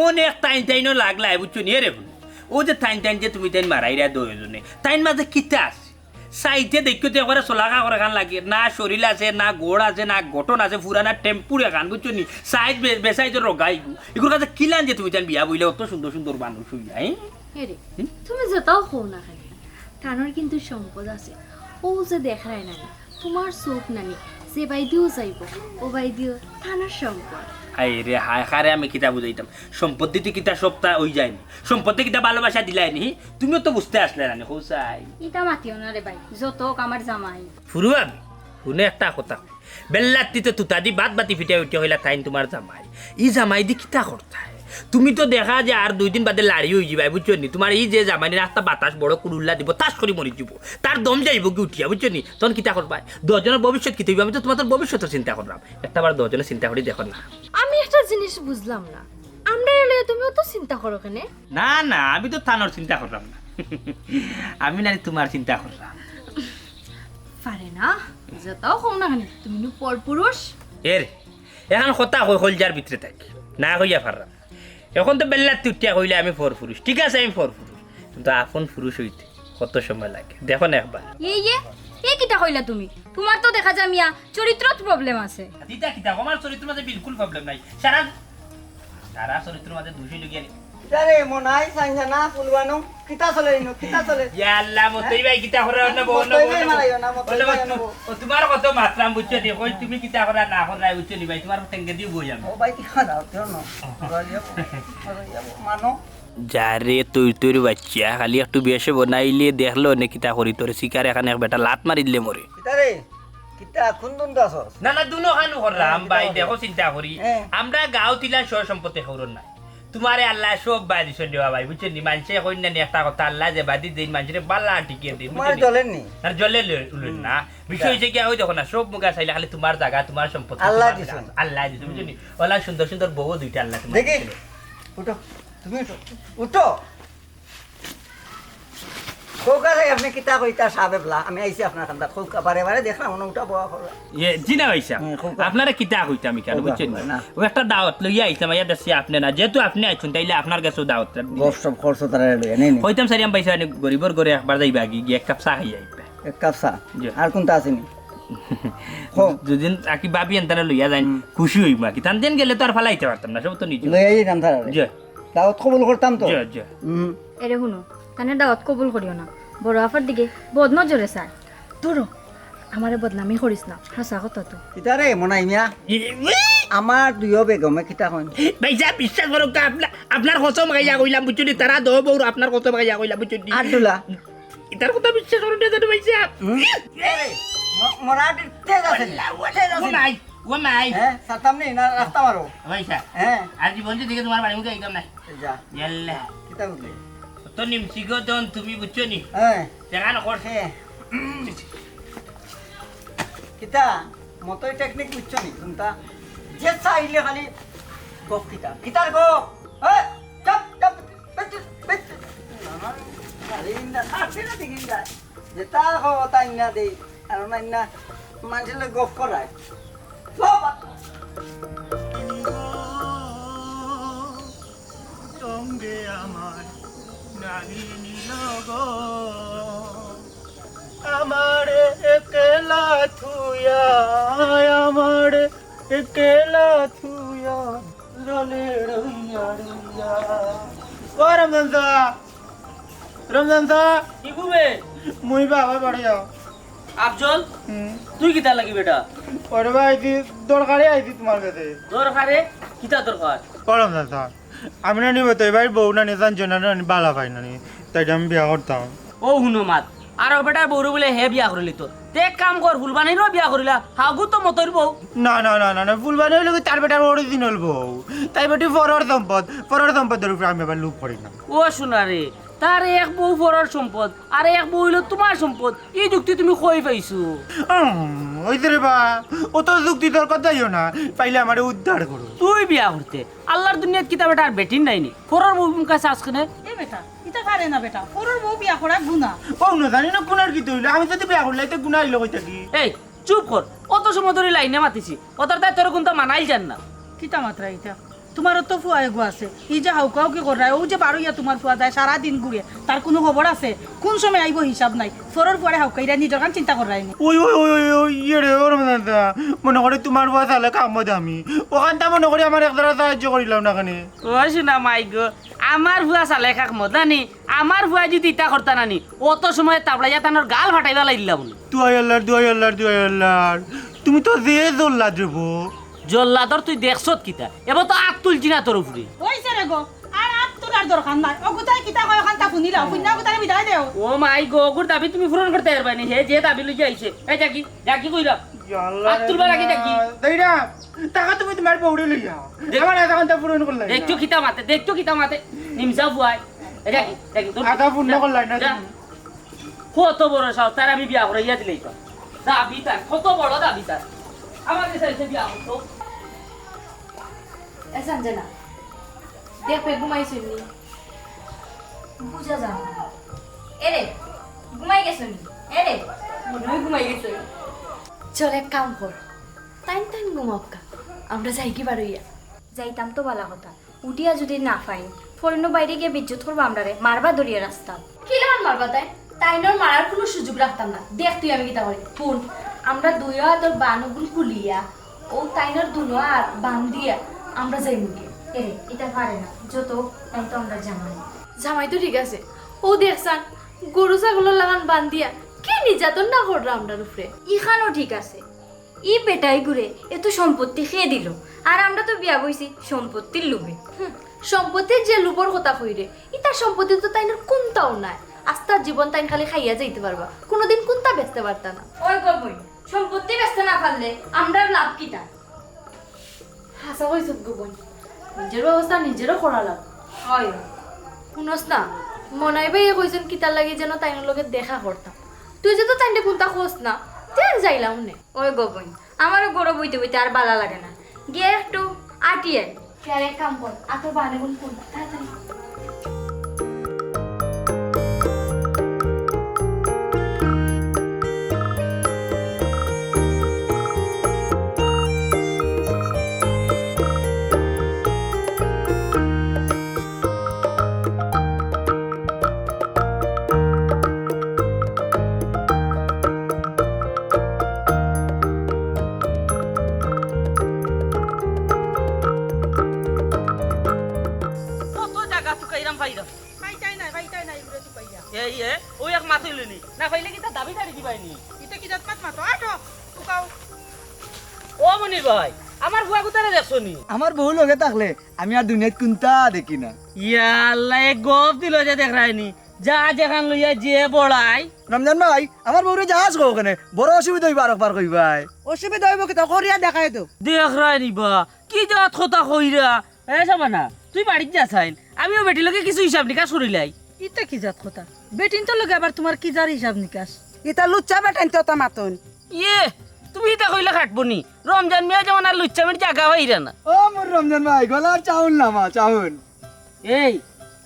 অনেক টাইনও লাগলাই বুঝছো নিয়ে রে ও যে টাইন যে তুমি তাইন মারাইরা দুজনে তাইন মাঝে কিতা আছে সাইডে দেখো তো একবারে চলাকা করে খান লাগে না শরীর আছে না গোড় আছে না গঠন আছে পুরানা টেম্পুর এখান বুঝছো নি সাইড বেসাই যে রগাই এগুলোর কাছে কিলান যে তুমি তাইন বিয়া বইলে অত সুন্দর সুন্দর মানুষ হইলা রে তুমি যেটাও হও না কেন তানোর কিন্তু সম্পদ আছে ও যে দেখায় না তোমার চোখ নানি যে বাইদিও যাইব ও বাইদিও তানোর সম্পদ হাই রে হায় হারে আমি কিতা বুঝাইতাম সম্পত্তিতে কিতা সপ্তাহ হই যায়নি সম্পত্তি কিতা ভালোবাসা দিলাইনি তুমিও তো বুঝতে আসলে না হোসাই ইটা মাতিও না রে ভাই যত আমার জামাই ফুরু আমি শুনে একটা কথা বেল্লাতিতে তুতা দি বাদ বাতি ফিটে উঠে হইলা তাইন তোমার জামাই ই জামাই দি কিতা করতায় তুমি তো দেখা যে আর 2 দিন বাদে লাড়ি হয়ে যাবে বুঝছো নি তোমার এই যে জামাইনি রাস্তা বাতাস বড় কুড়ুল্লা দিব তাস করে মরি যাব তার দম যাইব কি উঠিয়া বুঝছো নি তখন কিতা করবা 10 জনের ভবিষ্যৎ কি হইবে আমি তো তোমার ভবিষ্যতের চিন্তা করলাম একটাবার 10 জনের চিন্তা করি দেখো না আমি একটা জিনিস বুঝলাম না আমরা এলে তুমিও তো চিন্তা করো কেন না না আমি তো থানোর চিন্তা করলাম না আমি না তোমার চিন্তা করলাম পারে না যেটাও হও না কেন তুমি নু পরপুরুষ এর এখন কথা হলজার ভিতরে থাকি না হইয়া পারলাম এখন তো বেল্লাতে উঠিয়া কইলে আমি ফর পুরুষ ঠিক আছে আমি ফর পুরুষ কিন্তু আপন পুরুষ হইতে কত সময় লাগে দেখো না একবার এই কিটা কইলা তুমি তোমার তো দেখা যায় মিয়া চরিত্রত প্রবলেম আছে দিতা কিতা আমার চরিত্রের মধ্যে বিলকুল প্রবলেম নাই সারা সারা চরিত্রের মধ্যে দোষী লগিয়া নি আরে মনাই সাঞ্জানা ফুলবানো কিতা চলে ইনো কিতা চলে ইয়া আল্লাহ মতই ভাই কিতা করে না বল ও তোমার কত মাত্রাম বুঝছো দি কই তুমি কিতা করে না করে বুঝছো নি ভাই তোমার টেঙ্গে দিও বই আমি ও ভাই কি খানা কেন মানো যারে তুই বাচ্চা খালি একটু বেশি বনাইলে দেখলো নে কিতা করি তোর শিকার এখানে এক বেটা লাত মারি দিলে মরে কিতা রে কিতা খুন্দুন দাসস না না দুনো খানু করলাম ভাই দেখো চিন্তা করি আমরা গাঁও তিলা সয় সম্পত্তি খবর নাই তোমারে আল্লাহ সব বাদি দেওয়া ভাই বুঝছেন নি মানুষে কই না একটা কথা আল্লাহ যে বাদি দিন মানুষের বাল্লা টিকিয়ে দিন তোমার জলেন নি আর জলে লইন না বিষয় হইছে কি হই দেখো না সব মুগা চাইলে খালি তোমার জায়গা তোমার সম্পত্তি আল্লাহ দিছে আল্লাহ দিছে বুঝছেন নি ওলা সুন্দর সুন্দর বউ দুইটা আল্লাহ তোমার দেখি উঠো তুমি উঠো উঠো কোকা রে আপনি কিতা কইতা সাবেবলা আমি আইছি আপনার কান্দা কোকা বারে বারে দেখলাম মনে উঠা বয়া করে জিনা ভাইসা আপনারা কিতা কইতা আমি কেন বুঝছেন না ও একটা দাওয়াত লইয়া আইতাম ইয়া দেশে আপনি না যেহেতু আপনি আইছেন তাইলে আপনার কাছে দাওয়াত গপ সব খরচ তারা লইয়া নেই হইতাম সারিয়াম ভাইসা গরিবর ঘরে একবার যাইবা গিয়ে এক কাপ চা খাই আইবা এক কাপ চা আর কোনটা আসেনি দুদিন আকি বাবি এনতারা লইয়া যাই খুশি হইবা কি তান দিন গেলে তো আর ফালাইতে পারতাম না সব তো নিজে লইয়া যাইতাম তারা জয় দাওয়াত কবুল করতাম তো জয় জয় এরে শুনো তানে দাওয়াত কবুল করিও না বড় আফার দিকে বদ নজরে চাই তোর আমারে বদনামি করিস না হাসা কথা তো কিতা রে মনাই মিয়া আমার দুইও বেগমে কিতা কইন ভাইসা বিশ্বাস করো আপনার কসম গাইয়া কইলাম বুঝছনি তারা দো বউর আপনার কসম গাইয়া কইলাম বুঝছনি আব্দুল্লাহ ইতার কথা বিশ্বাস করো না জানো ভাইসা মরাটি তেজ আছে ও নাই ও নাই হ্যাঁ সাতাম নেই না রাস্তা মারো ভাইসা হ্যাঁ আর জীবন দিকে তোমার বাড়ি মুখে একদম নাই যা ইয়াল্লা কিতা বুঝলি তো নিমছি গো দন তুমি বুঝছনি হ্যাঁ দেখা না করছে হ্যাঁ কিতা মতই টেকনিক বুঝছো নি কোনটা যে চাইলে খালি গপ কিতা কিতার গপ হ্যাঁ চপ চপ বেচ আরে ইন্দা আছে না দিগিন যায় যেটা কথা ইন্না দেই আর না ইন্না মানুষের গপ করায় সঙ্গে আমার নারী নিলগ আমার একলা থুয়া আমার একলা থুয়া রলে রইয়া রইয়া ও রমজান দা কি গুবে মুই বাবা বাড়ি যাও আফজল তুই কিতা লাগি বেটা ওরে ভাই দরকারে আইছি তোমার কাছে দরকারে কিতা দরকার ও রমজান দা আমি না নিব তো এবার বউ না নিজান জন্য বালা পাই না তাই আমি বিয়া করতাম ও হুনো মাত আর বেটা বউরে বলে হে বিয়া করিলি তোর তে এক কাম কর ফুলবানিরও বিয়া করিলা হাগু তো মতর বউ না না না না না ফুলবানি হইলে তার বেটার অরিজিনাল বউ তাই বেটি পরের সম্পদের উপরে আমি আবার লুক করি না ও শোনা রে তার এক বউ পরের সম্পদ আর এক বউ হইল তোমার সম্পদ এই যুক্তি তুমি কই পাইছো ওইতে রে বা ও তো যুক্তি তোর কথাইও না পাইলে আমার উদ্ধার করো তুই বিয়া করতে আল্লাহর দুনিয়াত কিতা বেটা আর বেটিন নাইনি পরের বউ কাছে আসখনে এ বেটা এটা পারে না বেটা পরের বউ বিয়া করা গুনাহ ও না জানি না কোনার কি তৈল আমি যদি বিয়া করলে তো গুনাহ হইলো কইতা কি এই চুপ কর অত সময় ধরে লাইনে মাতিছি অতর তাই তোর কোনটা মানাইল জান না কিতা মাত্রা এটা তোমারও তো ফুয়া এগো আছে এই যে হাউকাও কি করায় ও যে বারো ইয়া তোমার ফুয়া যায় সারাদিন ঘুরে তার কোনো খবর আছে কোন সময় আইব হিসাব নাই ফোরের ফুয়ারে হাউকাইরা নিজের কান চিন্তা করায় নি ওই ওই ওই ওই ওই ইয়ে রে ওর দাদা মনে করে তোমার বয়স হলে কামত আমি ওখানটা মনে করি আমার একদারা সাহায্য করিলাম না কেন ও শোনা মাই গো আমার ভুয়া চালে খাক মদানি আমার ভুয়া যদি ইটা করতা নানি অত সময় তাবলাইয়া তানোর গাল ফাটাইবা লাগিলাম দুয়াই আল্লাহর তুমি তো যে জল্লা দেবো জল্লাদর তুই দেখছত কিতা এবার তো আগ তুলছি না তোর উপরে ওইছে রে গো আর আপ তোলার দরকার নাই ও কোথায় কিতা কয় ওখান তা শুনিলা শুনিনা কোথায় বিদায় দেও ও মাই গো ওগুর দাবি তুমি পূরণ করতে পারবানি হে যে দাবি লই আইছে এই জাকি কইরা আগ তুলবা লাগি জাকি দেইরা টাকা তুমি তোমার বউরে লইয়া আমার একাউন্টটা পূরণ করলাই দেখছো কিতা মাতে নিমসা বুয়াই এই জাকি তোর আধা পূর্ণ করলাই না যা। কত বড় সাহস তার আমি বিয়া করে ইয়া দিলেই তো দাবি তার কত বড় দাবি তার আমাদের সাথে বিয়া করতো এ সঞ্জনা দেখবে ঘুমাইছো নি বুঝা যাও এরে ঘুমাই গেছো নি এরে মনে হয় ঘুমাই গেছো চল এক কাম কর টাইম ঘুমাক্কা আমরা যাই কি বারইয়া যাইতাম তো বালা কথা উঠিয়া যদি না পাই ফরেনো বাইরে গিয়ে বিদ্যুৎ করবো আমরা রে মারবা দরিয়া রাস্তা কি লাগান মারবা তাই তাইনর মারার কোনো সুযোগ রাখতাম না দেখ তুই আমি কিতা করি শুন আমরা দুই তোর বানুগুল খুলিয়া ও তাইনর দুনো আর বান দিয়া আমরা যাই মুখে এরে এটা পারে না যত তাই তো আমরা জামাই তো ঠিক আছে ও দেখছান গরু ছাগল লাগান বান দিয়া কি নির্যাতন না করলো আমরার উপরে ইখানও ঠিক আছে ই পেটাই ঘুরে এত সম্পত্তি খেয়ে দিল আর আমরা তো বিয়া বইছি সম্পত্তির লোভে সম্পত্তির যে লোভর কথা কইরে ইতার সম্পত্তি তো তাইনের কোনটাও নাই আস্তার জীবন তাইন খালি খাইয়া যাইতে পারবা কোনোদিন কোনটা বেচতে পারতা না ওই গবই সম্পত্তি বেচতে না পারলে আমরার লাভ কিটা হাসা কইছ গবই নিজের ব্যবস্থা নিজেরও করা লাভ হয় শুনস না মনাইবে কইছেন কিতার লাগে যেন তাইনের লগে দেখা করতাম তুই যে তো তাইনে কোনটা খোঁজ না তুই যাইলাম নে ওই গবই আমারও গরম বইতে বইতে আর ভালো লাগে না গিয়ে একটু আটিয়ে আর এক কাম কর আতর বানে কোন কোন তাড়াতাড়ি কত জায়গা চুকাইরাম পাইরাম পাইতাই নাই উড়ে তুই পাইয়া এই ওই এক মাথা লইনি না পাইলে কি তা দাবি ছাড়ি দিবাইনি এটা কি জাত মাতো আটো তুকাও ও মনির ভাই আমার ভুয়া গুতারে দেখছো নি আমার বউ লগে থাকলে আমি আর দুনিয়াত কোনটা দেখি না ইয়া আল্লাহ এ গপ দিল যে দেখ রাইনি যা যেখান লইয়া যে বড়াই রমজান ভাই আমার বউরে জাহাজ কো ওখানে বড় অসুবিধা হইবা আরেকবার কইবাই অসুবিধা হইব কি তো করিয়া দেখাই তো দেখ রাইনি বা কি জাত কথা কইরা এ সাবানা তুই বাড়িতে যা চাইন আমিও বেটি লগে কিছু হিসাব নিকাশ করিলাই ইটা কি জাত কথা বেটিন তো লগে আবার তোমার কি যার হিসাব নিকাশ ইতা লুচ্চা বেটাইন তো তা মাতন ইয়ে তুমি এটা কইলা খাটবো নি রমজান মিয়া যেমন আর লুচ্চামের জায়গা হইরা না ও মোর রমজান ভাই গলার চাউল নামা চাউল এই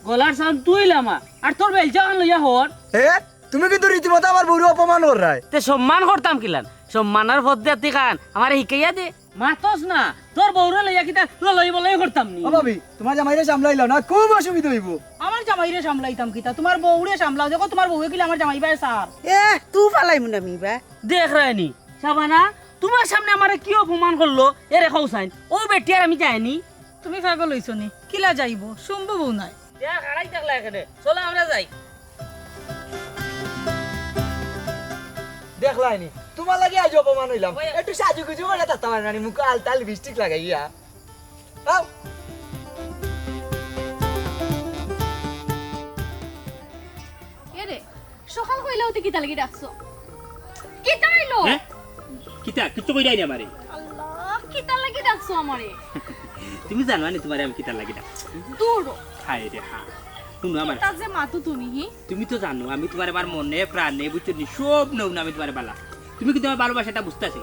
গলার সাউন্ড তুই লামা আর তোর বেলচা কান লইয়া হর হে তুমি কিন্তু রীতিমতো আমার বউরে অপমান কর রায় তে সম্মান করতাম কিলান সম্মানের পদ্ধতি তুই কান আমার শিখাইয়া দে মাতস না তোর বউরে লইয়া কিতা লই বলাই করতাম নি ও ভাবি তোমার জামাইরে সামলাইলাও না খুব অসুবিধা হইব আমার জামাইরে সামলাইতাম কিতা তোমার বউরে সামলাও দেখো তোমার বউয়ে কিলা আমার জামাই ভাই সার এ তু ফালাই মুনা মি বা দেখ রায়নি সাবানা তোমার সামনে আমারে কি অপমান করলো এরে খাউসাইন ও বেটি আর আমি যাইনি তুমি পাগল হইছো নি কিলা যাইব সম্ভব নাই দেখ হারাই থাকলা এখানে চলো আমরা যাই দেখলাইনি তোমার লাগে আজ অপমান হইলাম একটু সাজু গুজু করে থাকতাম আর নানি মুখে আলতাল লিপস্টিক লাগাইয়া আও এরে সকাল কইলাও তুই কিতা লাগি ডাকছো কিতা হইলো হ্যাঁ কিতা কিচ্ছু কই যায়নি আমারে আল্লাহ কিতা লাগি ডাকছো আমারে তুমি জানো না তোমারে আমি কিতা লাগি ডাকছি দূর হায় রে হা শুনো আমার তা যে মাতু তুমি হি তুমি তো জানো আমি তোমার আমার মনে প্রাণে বুঝছো নি সব নও না আমি তোমার বালা তুমি কি তোমার ভালোবাসাটা বুঝতেছি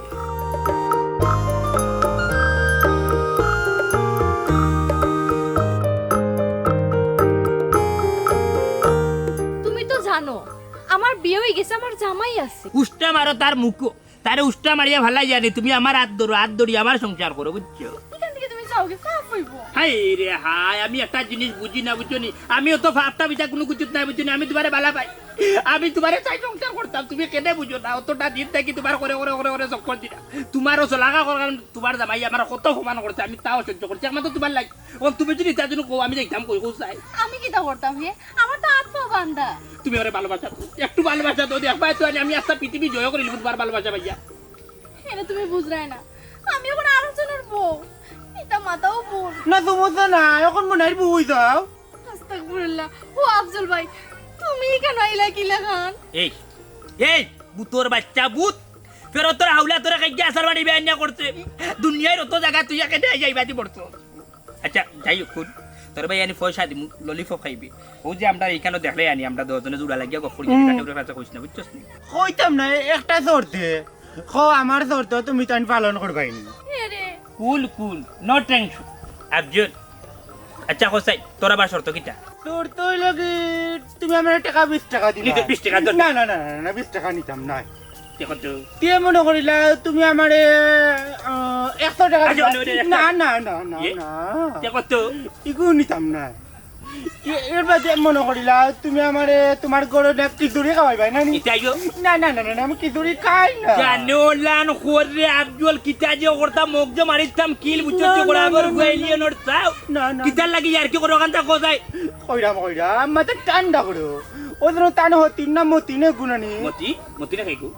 তুমি তো জানো আমার বিয়ে হয়ে গেছে আমার জামাই আছে উষ্টা মারো তার মুখ তারে উষ্টা মারিয়া ভালাই জানি তুমি আমার হাত ধরো হাত ধরি আমার সংসার করো বুঝছো এখান থেকে তুমি যাওগে পাপ হইব হাই রে হাই, আমি একটা জিনিস বুঝি না বুঝছো নি, আমিও তো ভাবটা বিচার কোনো কিছু নাই বুঝছো নি, আমি তোমারে বালা পাই, আমি তোমারে চাই সংসার করতাম, তুমি কেনে বুঝো না, অতটা দিন থাকি তোমার করে করে করে করে চক্কর দিনা, তোমারও চলাকা করার তোমার জামাই আমার কত সমান করছে, আমি তাও সহ্য করছি, আমার তো তোমার লাগে, ও তুমি যদি তার জন্য কো আমি যাইতাম কই কো চাই, আমি কিটা করতাম হে আমার তো আত্মা বান্ধা তুমি ওরে ভালোবাসা দাও, একটু ভালোবাসা দাও, দেখবা তো আমি একটা পৃথিবী জয় করে নিব তোমার ভালোবাসা ভাইয়া। এটা তুমি বুঝরাই না, আমি এখন আলোচনার বউ, এটা মাথাও বোন। না তোমার তো না এখন মনে হয় বুঝ যাও। আস্তাগফিরুল্লাহ। ও আফজল ভাই, তুমি কেন আইলা কি লাগান? এই এই বুতোর বাচ্চা বুত, ফের তোর হাউলা তোরা কাইয়া আসার বাড়ি বেআইনা করছে, দুনিয়ার অত জায়গা তুই এখানে যাইবা দি পড়তো। আচ্ছা যাই হোক শুন, তোর ভাই আনি পয়সা দিমু, ললিপপ খাইবি, ও যে আমরা এইখানে দেখলে আনি আমরা দশজনে জোড়া লাগিয়া গফর যাবি, কাটে কাছে কইছ না বুঝছস নি? কইতাম না একটা শর্তে, আমার শর্ত তুমি তাই পালন করবাই নি। এরে কুল কুল, নো টেনশন আফজল। আচ্ছা কোসাই তোর আবার শর্ত কিটা? শর্ত হইল কি তুমি আমার টাকা 20 টাকা দিলে। নিতে 20 টাকা দর। না না না না 20 টাকা নিতাম না। দেখো তো দিয়ে মনে করিলা তুমি আমারে 100 টাকা আচ্ছা, দিবা। ওটা একটা- না না না না ইয়ে? না দেখো তো ইগু নিতাম না। এর বাদে মনে করিলা তুমি আমারে তোমার গরু না খিচুড়ি খাওয়াইবাই না নি? ইতাইও না না না না আমি খিচুড়ি খাই না। জানোলান খোরে আফজল কিতা যে করতাম মুখ যে মারিতাম কিল বুঝছস না, গোড়া না, গর না, গুয়াইলিয়ে নড় চাও না না কিতার লাগি আর কি করো কান্তা কোসাই কইরাম মাথা ঠান্ডা করো ওদের টান হতি না মতি নে গুনানি মতি মতি না খাইকো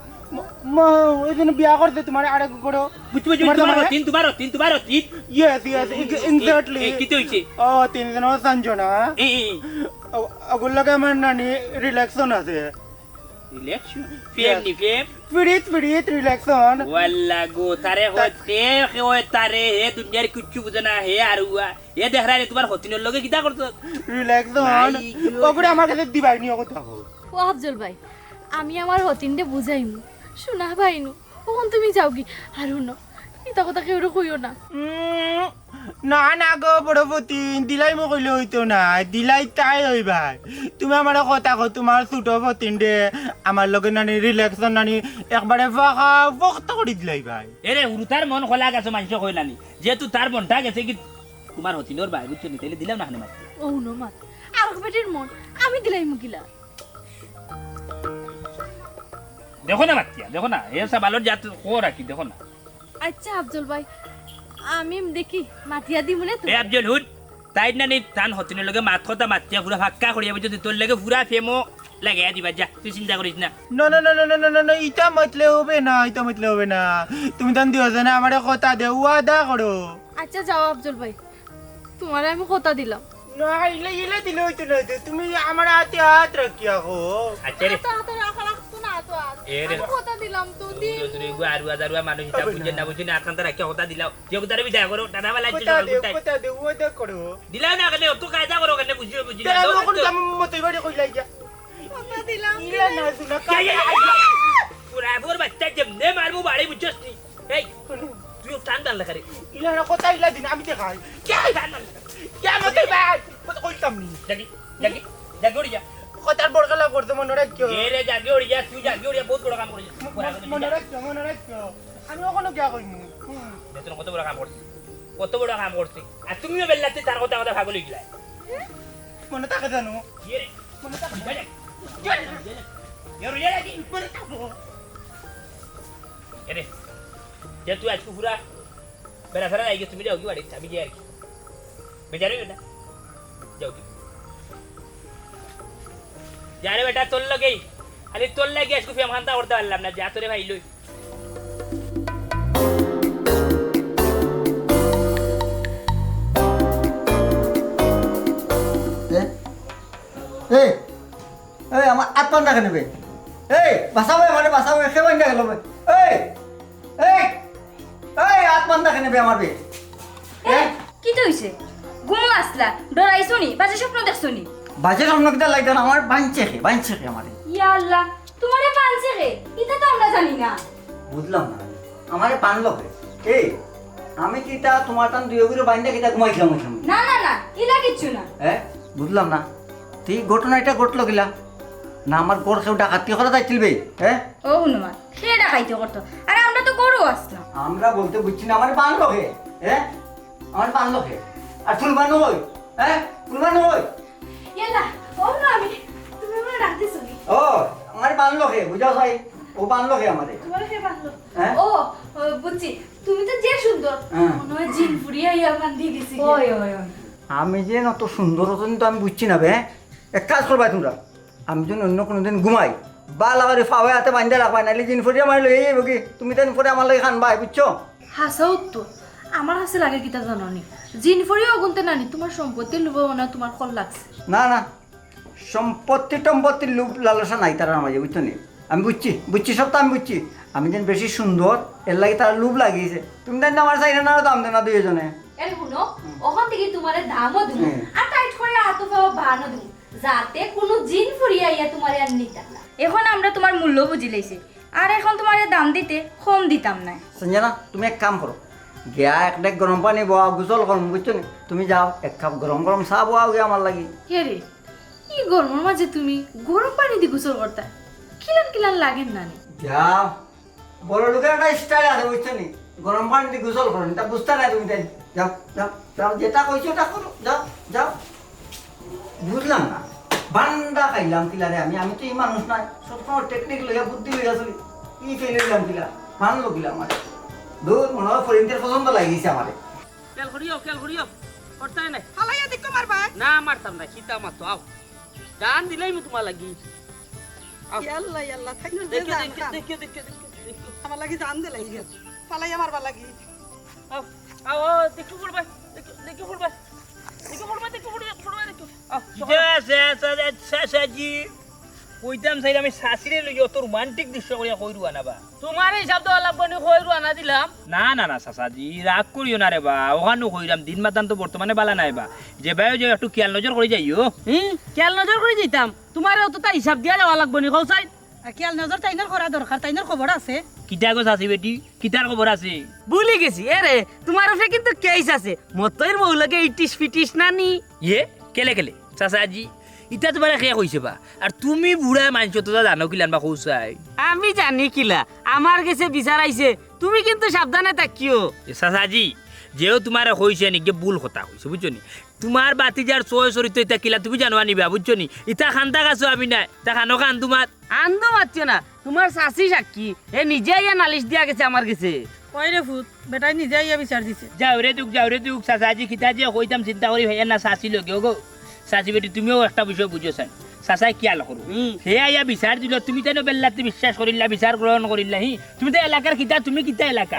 ওই জন্য বিয়া করতে তোমার আরেক করো বুঝছো তোমার তিন ইয়েস ইয়েস এক্স্যাক্টলি কি হইছে ও তিনজন সঞ্জনা এই ওগুলো লাগে আমার নানি রিল্যাক্সন আছে ইলেকশন ফেম নি ফেম ফিরিত রিল্যাক্সন ওয়াল্লা গো তারে হতে হয় তারে হে দুনিয়ার কিচ্ছু বুঝে না হে আর হুয়া হে দেখরা রে তোমার হতিনের লগে কিটা করতো রিল্যাক্সন নাই, ওগুলো আমার কাছে দিবাই নি ওকে থাকো ও আফজল ভাই, আমি আমার হতিনডে বুঝাইমু, শোনা ভাইনু, কখন তুমি যাও কি আর শুনো এটা কথা কেউ কইও না। না না গো বড়পতি দিলাই মই কইলে হইতো না দিলাই তাই হইবাই তুমি আমার কথা কো তোমার ছোট পতিন দে আমার লগে নানি রিল্যাক্সন নানি একবারে ফাঁকা বক্ত করে দিলাই ভাই এরে উরুতার মন খোলা গেছে মানুষ কইলানি যেহেতু তার মনটা গেছে কি তোমার হতিনোর ভাই বুঝছো নি তাইলে দিলাম না হানে মাত্র ও নো মাত আর বেটির মন আমি দিলাই মুকিলা। দেখো না মাতিয়া দেখো না এ সব আলোর জাত কো রাখি দেখো না আচ্ছা আফজল ভাই, আমি দেখি মাতিয়া দি মনে তো এ আফজল হুদ তাই না নেই তান হতিনের লগে মাত কথা মাতিয়া পুরা ফাক্কা করিয়া বুঝছো তোর লগে পুরা ফেমো লাগাইয়া দিবা যা তুই চিন্তা করিস না না না না না না না না না ইটা মতলে হবে না ইটা মতলে হবে না তুমি তান দিও না আমার কথা দে ওয়াদা করো আচ্ছা যাও আফজল ভাই, তোমারে আমি কথা দিলাম। না ইলে ইলে দিলে হইতো না তো, তুমি আমার হাতে হাত রাখিয়া কো আচ্ছা রে তো রাখা রাখতো না তো আজ এরে আমি কথা দিলাম তো দি আরুয়া মানুষ হিসাব বুঝে না বুঝে না আকান্ত রাখিয়া কথা দিলাও যে কথারে বিদায় করো টাটা বেলা কথা দে ওয়াদা করো দিলাও না কেন তো কায়দা করো কেন বুঝিও বুঝি না আমি কোন কাম মতই বাড়ি কইলাই যা কথা দিলাম। ইলা না শুনা পুরা বোর বাচ্চা যেমনে মারবো বাড়ি বুঝছস নি এই তুই টান টান লেখারে ইলা না কথা ইলা দিন আমি দেখাই কে টান টান কে মতই বাদ কথা কইতাম নি জাগি জাগি জাগি ওড়ি যা কথার বড়গলা করতে মনে রাখিও এ রে জাগি ওড়ি যা তুই জাগি ওড়ি যা বহুত বড় কাম করিস মনে রাখিও আমি ওখানে কে কইমু বেতন কত বড় কাম করছিস কত বড় কাম করছিস আর তুমিও বেল্লাতে তার কথা কথা ভাগলি গিলা মনে থাকে জানো এ রে মনে থাকে এ রে জাগি মনে থাকে এ রে যে তুই আজকে পুরা বেলা ফেরা আই তুমি যাও কি বাড়ি আমি যাই আর কি বেজারে না যাও কি যারে বেটা তোর লগেই আরে তোর লাগে আজকে ফেম খান্তা করতে পারলাম না যা তোরে ভাই লই এই এই আমার আত্মা কেন বে এই বাঁচাবে মানে বাঁচাবে সে বান্ধা গেল এই এই এই আত্মা কেন বে আমার বে কি তো হইছে? ঘুমো আসলা, ডরাইছো নি, বাজে স্বপ্ন দেখছো নি? বাজে সামনে কিটা লাগতো না আমার বাঁচছে খে আমারে ইয়া আল্লাহ, তোমারে পানছে রে, এটা তো আমরা জানি না। বুঝলাম না আমারে পানলো কে এই আমি কিটা তোমার টান দুই গুলো বান্ধা কিটা ঘুমাইছিলাম না না না, ইলা কিচ্ছু না। হ্যাঁ বুঝলাম না তুই ঘটনা এটা ঘটলো গিলা না আমার গড় কেউ ডাকাতি করা যাইছিল বে হ্যাঁ ও হনুমান, সে ডাকাইতে করতো, আর আমরা তো করো আসলাম। আমরা বলতে বুঝছি না আমার বানলো কে হ্যাঁ আমার বানলো খে আর ফুলবানো হই হ্যাঁ ফুলবানো হই ইয়াল্লা ও না আমি তুমি আমার ডাকতেছো নি ও আমার বানলো খে বুঝাও ভাই ও বানলো খে আমাদের তোমার কে বাঁধলো হ্যাঁ? ও বুঝছি তুমি তো যে সুন্দর হ্যাঁ। মনে হয় জিন ফুরিয়া ইয়া বান্ধি গেছি ওই ওই ওই আমি যে অত সুন্দর হতেন তো আমি বুঝছি না বে এক কাজ করবা তোমরা আমি যেন অন্য কোনো দিন ঘুমাই বা লাগারে ফাওয়ে হাতে বান্ধা রাখবা নাইলে জিন ফরিয়া মারি লই যাইব কি তুমি তেন পরে আমার লাগে খানবাই বুঝছো হাসাও তো আমার হাসে লাগে কিতা জাননি জিন ফুরিয়া গুনতে নানি তোমার সম্পত্তি লুবো না তোমার কল লাগছে না না সম্পত্তির লোভ লালসা নাই তারা মাঝে বুঝছো নি আমি বুঝছি সব তো আমি বুঝছি আমি যেন বেশি সুন্দর এর লাগে তার লোভ লাগিয়েছে তুমি তেন আমার চাইলে না দাম দেনা দুইজনে এর শুনো ওখান থেকে তোমারে দামও দিব আর টাইট করে হাত পাওয়া বানো দিব যাতে কোনো জিন ফুরিয়া ইয়া তোমারে আর নিতাম না এখন আমরা তোমার মূল্য বুঝি লইছি আর এখন তোমারে দাম দিতে কম দিতাম না সঞ্জনা তুমি এক কাম করো গিয়া এক ডেক গরম পানি বোয়া গোসল করো বুঝছো নি তুমি যাও এক কাপ গরম গরম চা বোয়াও গিয়ে আমার লাগি হে রে এই গরমের মাঝে তুমি গরম পানি দিয়ে গোসল করতে কিলান কিলান লাগেন না নি যাও বড় লোকের একটা স্টাইল আছে বুঝছো নি গরম পানি দিয়ে গোসল করো তা বুঝতে নাই তুমি তাই যাও যাও যাও যেটা কইছো ওটা করো যাও যাও বুঝলাম না বান্ডা খাইলাম কিলারে আমি তো এই মানুষ নাই সবসময় টেকনিক লইয়া বুদ্ধি লইয়া চলি কি ফেলে দিলাম কিলা মানলো কিলা আমার দূর মনে হয় ফরিনদের পছন্দ লাগিয়েছে আমারে কেল করিও করতাই নাই ফালাইয়া দিকো মারবা না মারতাম না খিতা মারতো আও জান দিলাই মু তোমার লাগি আও ইয়াল্লা ইয়াল্লা থাইনো দেখিও আমার লাগি জান দে লাগি ফালাইয়া মারবা লাগি আও আও দেখো পড়বা দেখো পড়বা সাসাজি কইতাম চাই আমি শাশিরে লই অত রোমান্টিক দৃশ্য করিয়া কইরু আনাবা তোমার হিসাব দেওয়া লাগবে নি কইরু আনা দিলাম না না না সাসাজি রাগ করিও না রে বা ওখানো কইরাম দিন মাতান তো বর্তমানে বালা নাই বা যে বায়ো যে একটু খেয়াল নজর করে যাইও খেয়াল নজর করে দিতাম তোমার অতটা হিসাব দিয়া যাওয়া লাগবে নি কৌসাই আর খেয়াল নজর তাইনার করা দরকার তাইনার খবর আছে কিতা গো শাশি বেটি কিতার খবর আছে ভুলি গেছি এরে তোমার উপরে কিন্তু কেস আছে মতইর মৌলকে ইটিস ফিটিস নানি ইয়ে কেলে কেলে চাচাজি ইটা তোমার শেষ হয়েছে বা আর তুমি বুড়া মানছ তো জানো কিলান বা কৌসাই আমি জানি কিলা আমার কাছে বিচার আইছে তুমি কিন্তু সাবধানে থাকিও চাচাজি যেও তোমার হয়েছে নাকি ভুল কথা হয়েছে বুঝছো নি তোমার বাতিজার চয় চরিত্র ইটা কিলা তুমি জানো আনিবা বুঝছো নি ইটা খান্তা গাছো আমি নাই তা খানো খান তোমার আন্দো মারছো না তোমার শাশি সাক্ষী এ নিজে ইয়া নালিশ দিয়া গেছে আমার কাছে কই রে ফুট বেটাই নিজে ইয়া বিচার দিছে যাও রে দুক চাচাজি খিতা যে কইতাম চিন্তা করি ভাইয়া না চাচি লগে গো চাচি বেটি তুমিও একটা বিষয় বুঝো চাই চাচাই কিয়াল করো সেয়া ইয়া বিচার দিল তুমি তাই বেল্লাতে বিশ্বাস করিলা বিচার গ্রহণ করিলা হি তুমি তো এলাকার কিতা তুমি কিতা এলাকা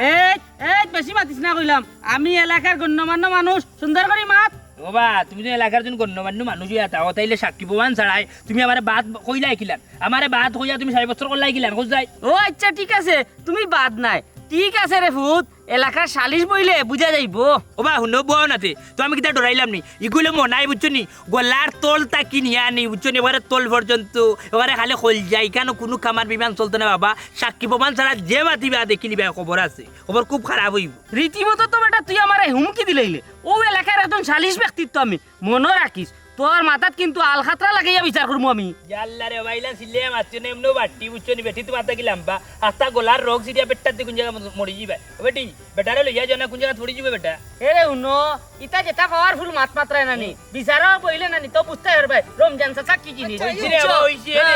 এই বেশি মাতিস না কইলাম আমি এলাকার গণ্যমান্য মানুষ সুন্দর করে মাত বাবা তুমি তো এলাকার জন গণ্যমান্য মানুষ ইয়া তাও তাইলে সাক্ষী প্রমাণ ছাড়াই তুমি আমার বাদ কইলাই কিলান আমারে বাদ কইয়া তুমি 4 বছর করলাই কিলান বুঝাই ও আচ্ছা ঠিক আছে তুমি বাদ নাই ঠিক আছে রে ফুট এলাকার সালিশ বইলে বুঝা যাইবো ওবা শুনো বউ নাতে তো আমি কিতা ডরাইলাম নি ইগুলো মনাই বুঝছো নি গলার তল তাকি নিয়ে আনি বুঝছো নি এবারে তল পর্যন্ত এবারে খালি খোল যাই কেন কোনো কামার বিমান চলতো না বাবা সাক্ষী প্রমাণ ছাড়া যে মাতিবা দেখি নিবা খবর আছে খবর খুব খারাপ হইব রীতিমতো তো বেটা তুই আমার হুমকি দিলাইলে ও এলাকার একজন সালিশ ব্যক্তিত্ব আমি মনে রাখিস তোর মাথাত কিন্তু আলখাতরা লাগাইয়া বিচার করবো আমি জাল্লা রে বাইলা সিলে মারছো না এমনো বাটি বুঝছো নি বেটি তোমার তাকি লাম্বা আস্তা গলার রোগ সিরিয়া পেটটাতে কোন জায়গা মরি যাবে বেটি বেটারে লইয়া জানা কোন জায়গা থড়ি যাবে বেটা এরে উনো ইতা যেটা পাওয়ারফুল মাত মাত্রায় নানি বিচারও বইলে নানি তো বুঝতে পারবে রমজান চাচা কি জিনিস হইছে রে বাবা, হইছে রে।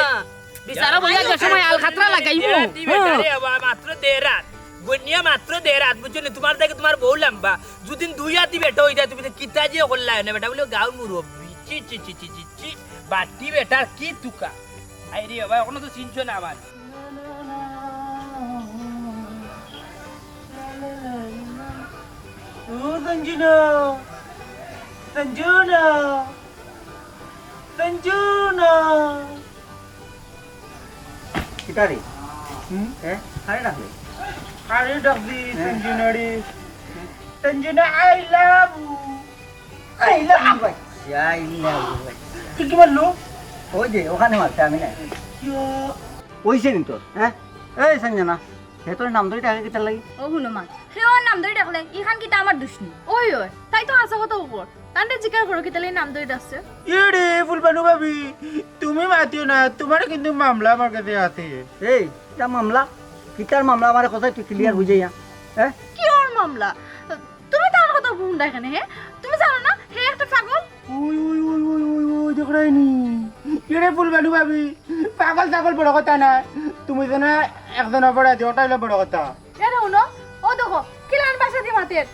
বিচারও বইয়া যে সময় আলখাতরা লাগাইবো বেটারে বাবা মাত্র 1.5 রাত বন্যা মাত্র 1.5 রাত বুঝছো নি তোমার থেকে তোমার বউ লাম্বা দুদিন 2 রাতি বেটা হইতা তুমি তো কিতা যে করলা না বেটা বলে গাও মুরব্বি চি চি চি চি চি চি বাটি বেটার কি তুকা আই রে বাবা এখনো তো চিনছো না আমার ও সঞ্জুনা সঞ্জুনা সঞ্জুনা কিতারি হ্যাঁ আরে ডাকলে আরে ডাকদি সঞ্জুনা রে Sanjuna I love I love you ভাই আই লাভ ইউ ভাই তুই কি বললো ওই যে ওখানে মারছে আমি নাই ওইছে নি তোর হ্যাঁ এই সঞ্জনা হে তোর নাম ধরে টাকা কিতার লাগি ও হনুমান সেও নাম ধরে ডাকলে ইখান কিতা আমার দুশ্মনী ওই ওই তাই তো আসা কথা উপর তান্ডে জিকার করো কিতালে নাম ধরে ডাকছে ইরে ফুলবানু ভাবি তুমি মাতিও না তোমার কিন্তু মামলা আমার কাছে আছে এই এটা মামলা কিতার মামলা আমার কথা তুই ক্লিয়ার বুঝাইয়া হ্যাঁ কি ওর মামলা তুমি তার কথা তোমরা এখানে হ্যাঁ তুমি জানো না হে একটা পাগল ওই ওই ওই ওই ওই ওই দেখরাইনি কেড়ে ফুলবানু ভাবি পাগল ছাগল বড় কথা না তুমি যেন একজন অপরাধী ওটাই হলো বড় কথা এরে উনো ও দেখো কিলান বাসা দি মাতের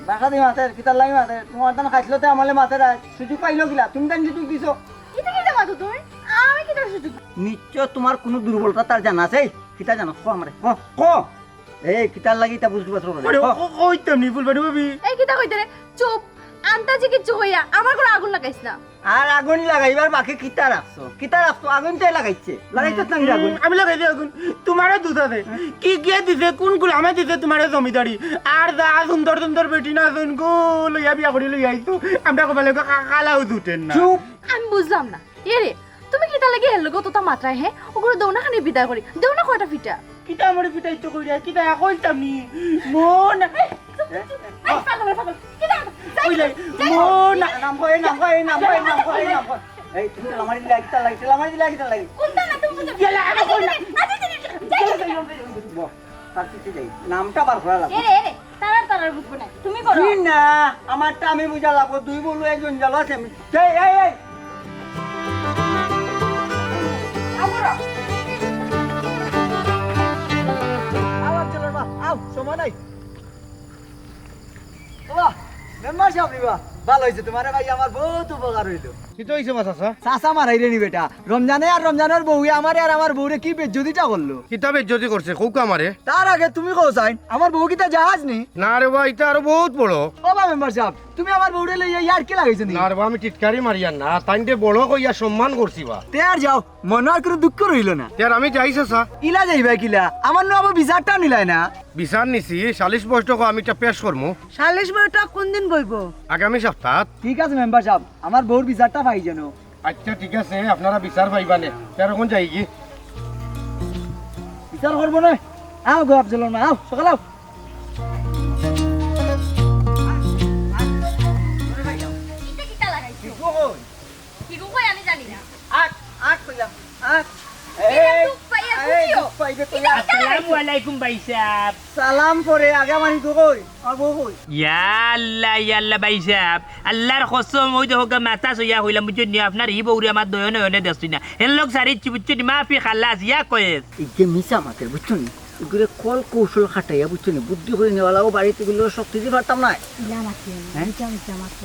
বাসা দি মাতের কিতার লাগি মাতের তোমার দান খাইছিলতে আমালে মাতের সুযোগ পাইলো কিলা তুমি তান সুযোগ দিছো এটা কি মাতো তুমি আমি কি দোষ সুযোগ নিশ্চয় তোমার কোনো দুর্বলতা তার জানা আছে কিতা জানো ক আমারে ক এই কিতার লাগি তা বুঝতে পারছো না ওই তেমনি ফুলবানু ভাবি এই কিতা কইতে রে চুপ আন্তাজি কিচ্ছু হইয়া আমার ঘরে আগুন লাগাইছ না আর আগুন লাগাইবার বাকি কিতা রাখছো আগুনটাই লাগাইছে লাগাইছো না আগুন আমি লাগাই দিই আগুন তোমারও দুধ আছে কি কে দিছে কোন গুলো আমি দিছে তোমার জমিদারি আর যা সুন্দর সুন্দর বেটি না শুন গো লইয়া বিয়া করে লইয়া আইতো আমরা কবে কালাও দুটেন না চুপ আমি বুঝলাম না এরে তুমি কিতা লাগি হেল গো তো মাত্রায় হ্যাঁ ওগুলো দৌনা খানি বিদায় করি দৌনা কয়টা ফিটা কিতা আমার পিটাইতো কইরা কিতা কইতাম নি মন এই পাগল পাগল কিতা কইলে মন নাম কই এই তুমি আমারে লাগি কোনটা না তুমি গেলা আমি কই না তার পিছে যাই নামটা বার করা লাগবে এরে তারার বুঝবো না তুমি করো কি না আমারটা আমি বুঝা লাগবো দুই বলু একজন জ্বালা আছে আমি এই আমরা আবার চলো বা আও সময় নাই বাবা মেম্বার সাহেব দিবা ভালো হইছে তোমারে ভাই আমার বহুত উপকার হইলো কি তো হইছে বাসা চাচা মারাই রে নি বেটা রমজানের বউ আমারে আর আমার বউরে কি বেজ্জতিটা করলো কিতাবে যদি করছে কৌকা মারে তার আগে তুমি কও চাইন আমার বউ কিতা জাহাজ নি না রে বা এটা আরো বহুত বড় ও বা মেম্বার সাহেব তুমি আমার বউরে লইয়া ইয়ার কি লাগাইছ নি না রে বা আমি টিটকারি মারিয়া না তাইনতে বড় কইয়া সম্মান করছি বা তে আর যাও মনে আর কোনো দুঃখ রইল না তার আমি যাইছে সা ইলা যাইবা কিলা আমার নো আবার বিচারটা নিলাই না বিচার নিছি 40 বছর টাকা আমি এটা পেশ করমু সালিশ বইটা কোন দিন বইব আগামী সপ্তাহ ঠিক আছে মেম্বার সাহেব আমার বউর বিচারটা পাই যেন আচ্ছা ঠিক আছে আপনারা বিচার পাইবানে তার এখন যাই কি বিচার করবো না আও গো আফজল না আও সকাল আও কিতা কিতা লাগাইছো কি গো কই আমি জানি না আট কইলাম আট দুঃখ পাইয়া খুশিও কিতা কিতা আসসালামু আলাইকুম ভাই সাহেব সালাম পরে আগে মানি তো কই আর বউ কই ইয়াল্লা ভাই সাহেব আল্লাহর কসম ওই দেখো মাথা সইয়া হইলাম বুঝছো নি আপনার ই বউরে আমার দয়নে দেখছি না এর লোক সারিচ্ছি বুঝছো নি মাফি খাল্লাস ইয়া কয়েস এই যে মিশা মাতের বুঝছো নি এগুলো কল কৌশল খাটাইয়া বুঝছো নি বুদ্ধি করে নেওয়ালাও বাড়িতে গুলো শক্তি দিয়ে পারতাম না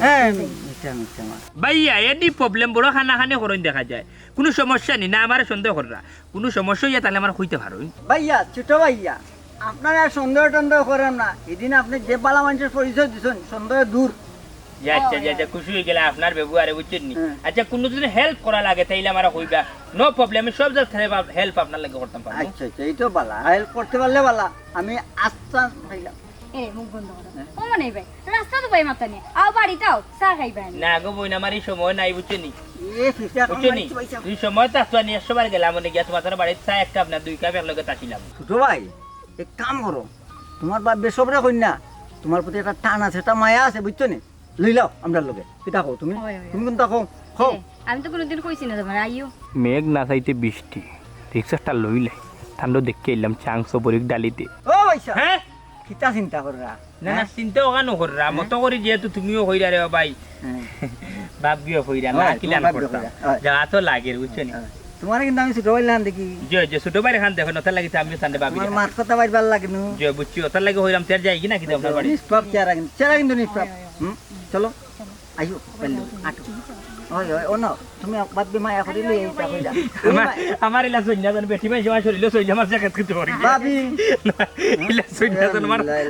হ্যাঁ মিশা মাত ভাইয়া এনি প্রবলেম বড় খানা খানি করইন দেখা যায় কোনো সমস্যা নেই না আমার সন্দেহ কররা কোনো সমস্যা ইয়া তাহলে আমার হইতে পারোই ভাইয়া ছোট ভাইয়া আপনারা সন্দেহ টন্দেহ করেন না এদিন আপনি যে বালা মানুষের পরিচয় দিচ্ছেন সন্দেহ দূর আচ্ছা খুশি হয়ে গেলে আপনার ব্যবহারে বুঝছেন নি হ্যাঁ। আচ্ছা কোনো যদি হেল্প করা লাগে তাইলে আমার হইবা নো প্রবলেম সব জায়গা হেল্প আপনার লাগে করতাম পারবো আচ্ছা এই তো বালা হেল্প করতে পারলে বালা আমি আস্থা খাইলাম এ মুখ বন্ধ করো ও মনে ভাই রাস্তা তো পাই মাথা নিয়ে আও বাড়িটাও চা খাইবা না গো বই না আমার এই সময় নাই বুঝছেন নি এ ফিসা বুঝছেন নি তুই সময় তো আসবা নিয়ে সবার গেলাম মনে গিয়া তোমার বাড়িতে চা এক কাপ না 2 কাপ এক লগে তাছিলাম ছোট ভাই এক কাম করো তোমার বাপ বেসবরে কই না তোমার প্রতি একটা টান আছে একটা মায়া আছে বুঝছো নি লই লাও আমরা লগে কিটা কও তুমি তুমি কোনটা কও কও আমি তো কোনোদিন কইছি না তোমার আইও মেঘ না চাইতে বৃষ্টি রিক্সাটা লইলে ঠান্ডা দেখে এলাম চাংস পরিক ডালিতে ও ভাইসা হ্যাঁ কিটা চিন্তা কররা না না চিন্তা ওখানো কররা মতো করি যেহেতু তুমিও হইরা রে ভাই বাপ বিয়ে হইরা না হয়, কিলান তোমার বাপ বিয়ে করতাম হইরা, হয়। যা তো লাগে বুঝছো নি তোমার কিন্তু আমি ছোট ভাই লান দেখি যে ছোট ভাই খান দেখো নতার লাগি আমি সান্ডে বাবি তোমার মাত কথা বাইর ভাল লাগে নু যে বুঝছি ওতার লাগি হইরাম তের যাই কি না কি আপনার বাড়ি নিষ্পাপ চেহারা কিন্তু নিষ্পাপ চলো আইও পেলো আটো ওই ওই ও না তুমি বাদ বি মায়া করি লই এইটা কইলা আমার ইলা সৈন্য জান বেটি মাই সময় শরীরে সৈন্য আমার জায়গা খেতে পারি ভাবি ইলা সৈন্য জান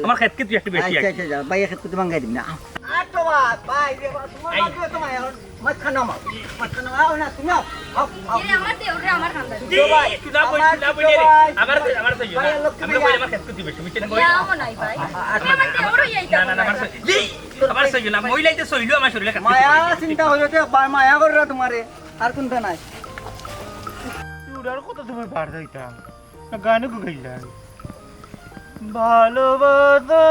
আমার খেতে তুই একটু বেশি আচ্ছা আচ্ছা ভাই খেত করতে মাঙ্গাই দিম না আটো ভাই তোমার বাদ তো মায়া মত খানা আও না তুমি আও এরে আমার দেউরে আমার খান্দা তুই না বই আমার সৈন্য আমরা কই আমার খেতে তুই বেশি বুঝছিস না ইয়া মনাই ভাই আমার দেউরে এইটা না আমার সৈন্য না মহিলাইতে সইলো আমার শরীরে মায়া চিন্তা হইতে মায়া কররা তোমারে আর কোনটা নাই চুড়ার কত সময় পার হইতাম গানও গাইলাম ভালোবাসা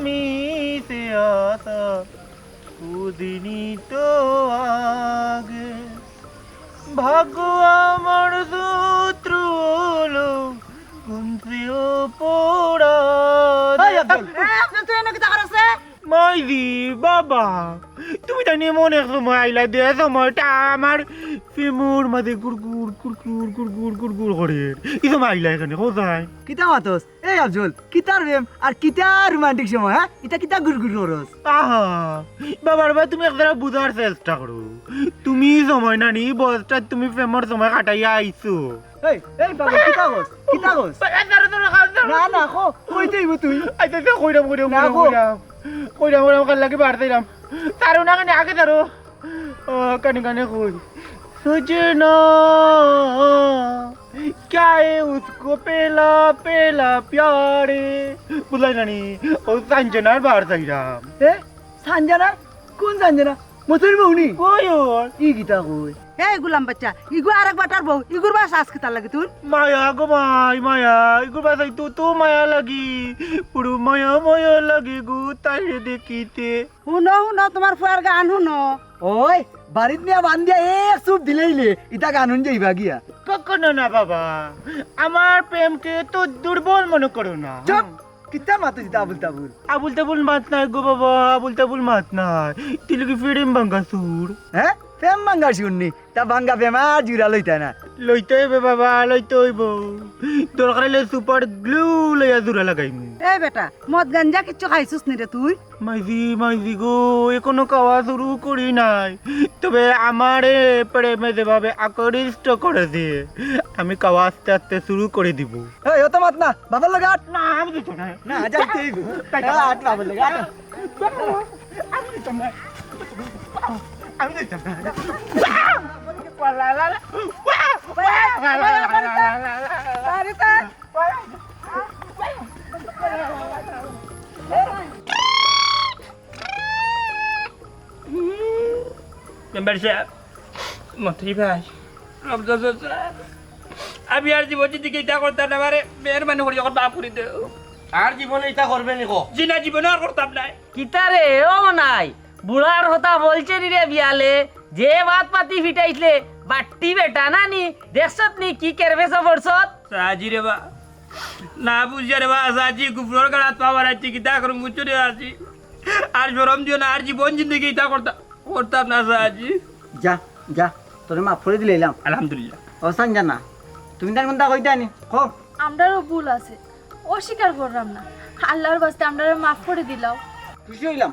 মিশে আসা কুদিনই তো আগে ভাগ্য আমার সূত্র হলো কুন্ত্রিও পোড়া আপনি তো এনে কি টাকা আছে মা মাইজি বাবা তুমি জানি এমন এক সময় আইলা দে সময়টা আমার ফিমুর মাঝে গুড়গুড় কুরকুর কুরকুর কুরকুর করে এই সময় আইলা এখানে কোথায় কিতা মাতস এই আফজল কিতার প্রেম আর কিতা রোমান্টিক সময় হ্যাঁ এটা কিতা গুড়গুড় করস আহা বাবার বা তুমি একদারা বুঝার চেষ্টা করো তুমি সময় নানি বসটা তুমি প্রেমর সময় কাটাইয়া আইছো এই এই বাবা কিতা করস কিতা করস না না কো কইতেইব তুই আচ্ছা কইরাম কইরাম না গো। কইরাম কইরাম কাল লাগে বার দিলাম তারো না কানে আগে তারো কানে কানে কই सजना क्या है उसको पेला पेला प्यारे বুঝলাই নানি ও সঞ্জনার বার চাইরাম এ সাঞ্জানা কোন সাঞ্জানা মতুর বউনি কই ওর ই গীতা কই এই গুলাম বাচ্চা ইগু আরেক বাটার বউ ইগুর বাস আজকে তার লাগে তুই মায়া গো মাই মায়া ইগুর বাসাই তো মায়া লাগি পুরো মায়া মায়া লাগি গো তাই দেখিতে শুনো শুনো তোমার ফুয়ার গান শুনো ওই বাড়িত নিয়ে বান্ধিয়া এক চুপ দিলেইলে ইটা গানুন যাইবা গিয়া কখনো না বাবা আমার প্রেমকে তো দুর্বল মনে করো না চুপ কিতা মাতো দিতা আবুল তাবুল আবুল তাবুল মাত নাই গো বাবা আবুল তাবুল মাত নাই তিলকি ফিরিম বাঙ্গা সুর হ্যাঁ প্রেম বাঙ্গা শুননি তা বাঙ্গা প্রেমা জুড়া লইতা না লইতে হইবে বাবা লইতে হইব দরকার হলে সুপার গ্লু লইয়া জোড়া লাগাইমু এই বেটা মদ গাঞ্জা কিচ্ছু খাইছিস নি রে তুই মাইজি গো এখনো খাওয়া শুরু করি নাই তবে আমারে প্রেমে যেভাবে আকৃষ্ট করেছে আমি খাওয়া আস্তে আস্তে শুরু করে দিব এই অত মাত না বাবার লাগা আট না আমি দিতে না না যাইতেই আট বাবার লাগা আট আমি দিতে না আমি দিতে না মেম্বার সাহেব মন্ত্রী ভাই রমজান সাহেব আমি আর জীবন দিকে এটা করতাম না মানে মেহরবানি করে যখন মাফ করে দেও আর জীবনে এটা করবে নিকো জিনা জীবনে আর করতাম না কিতারে ও নাই বুড়ার কথা বলছে নি রে বিয়ালে যে বাত পাতি ফিটাইছিলে বাট্টি বেটা নানি দেখছত নি কি কেরবেছ পড়ছত সাজি রে বা না বুঝিয়া রে বা সাজি গুফলোর গাড়াত পাওয়ার আছে কিতা করুম গুচ্ছ রে আছি আর শরম দিও না আর জীবন জিন্দগি এটা করতাম না সাজি যা যা তোরে মাফ করে দিলাম আলহামদুলিল্লাহ ও সাঞ্জানা তুমি তার কোনটা কইতা নি কো আমরারও ভুল আছে অস্বীকার করলাম না আল্লাহর বাস্তে আমরারে মাফ করে দিলাও খুশি হইলাম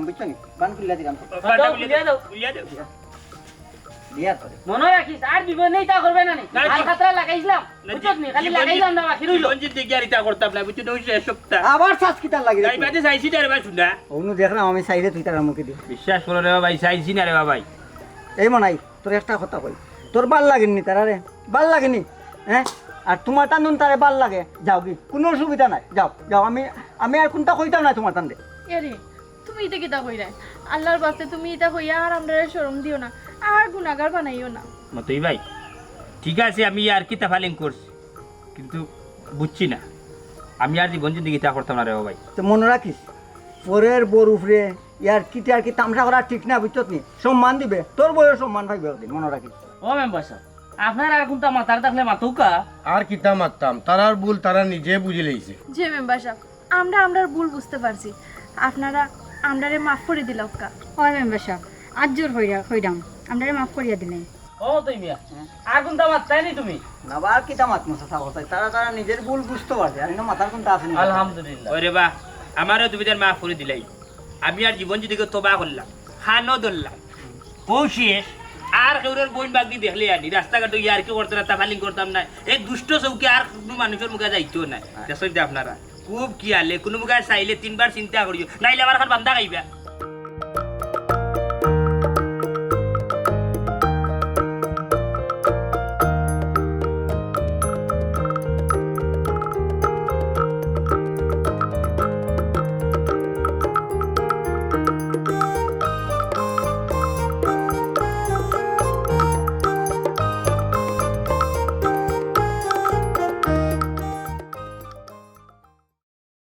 বুঝছো নি বান খুললা দিলাম দিয়া করে মনে রাখিস আর জীবনে এটা করবে না নি না, আর খাতরা লাগাইছিলাম বুঝছত নি খালি লাগাইলাম না বাকি রইলো জীবন জিন্দগি আর এটা করতাম না বুঝছো ওই সপ্তাহ আবার শ্বাস কিতার লাগি তাই বাদে চাইছি না রে ভাই শুনা ওনু দেখলাম আমি চাইলে তুই তার মুখে দিও বিশ্বাস করো রে ভাই চাইছি না রে ভাই এই মনাই তোর একটা কথা কই তোর ভাল লাগেনি তারারে ভাল লাগেনি হ্যাঁ আর তোমার টান তারে ভাল লাগে যাও কি কোনো অসুবিধা নাই যাও যাও আমি আর কোনটা কইতাম না তোমার টান দে এরে তুমি এটা কিতা কইরা আল্লাহর বাস্তে তুমি এটা কইয়া আর আমরারে শরম দিও না আর গুনাহগার বানাইও না মতই ভাই ঠিক আছে আমি আর কি তাফালিং করছি কিন্তু বুঝছি না আমি আর জীবন জিন্দগি তা করতাম না রে ভাই তো মনে রাখিস পরের বর উপরে ইয়ার কিতে আর কি তামসা করা ঠিক না বুঝছত নি সম্মান দিবে তোর বইয়ের সম্মান পাইবে একদিন মনে রাখিস ও মেম্বার সাহেব আপনার আর কোনটা মাথার থাকলে মাথুকা আর কিতা মারতাম তারার ভুল তারা নিজে বুঝে লইছে যে মেম্বার সাহেব আমরার ভুল বুঝতে পারছি আপনারা আমরারে মাফ করে দিলাও কা হয় মেম্বার সাহেব আজ জোর হইরাম আপনারা মাফ করিয়া দিলেন ও তুই মিয়া আর কোনটা মাত্রাই নি তুমি না বার কি তামাত মশা কথা তারা নিজের ভুল বুঝতে পারছে আর না মাথার কোনটা আছে না আলহামদুলিল্লাহ ওরে বা আমারও তুমি তার মাফ করে দিলাই আমি আর জীবন জিন্দগি তোবা করলাম খানো ধরলাম পৌঁছিস আর কেউরের বইন বাগদি দেখলে আনি রাস্তাঘাটে গিয়ে আর কি করতে না তাফালিং করতাম না এই দুষ্ট চৌকি আর কোনো মানুষের মুখে যাইতেও নাই দেখছেন আপনারা খুব কি আলে কোনো মুখে চাইলে 3 বার চিন্তা করিও নাইলে আমার এখন বান্ধা খাইবা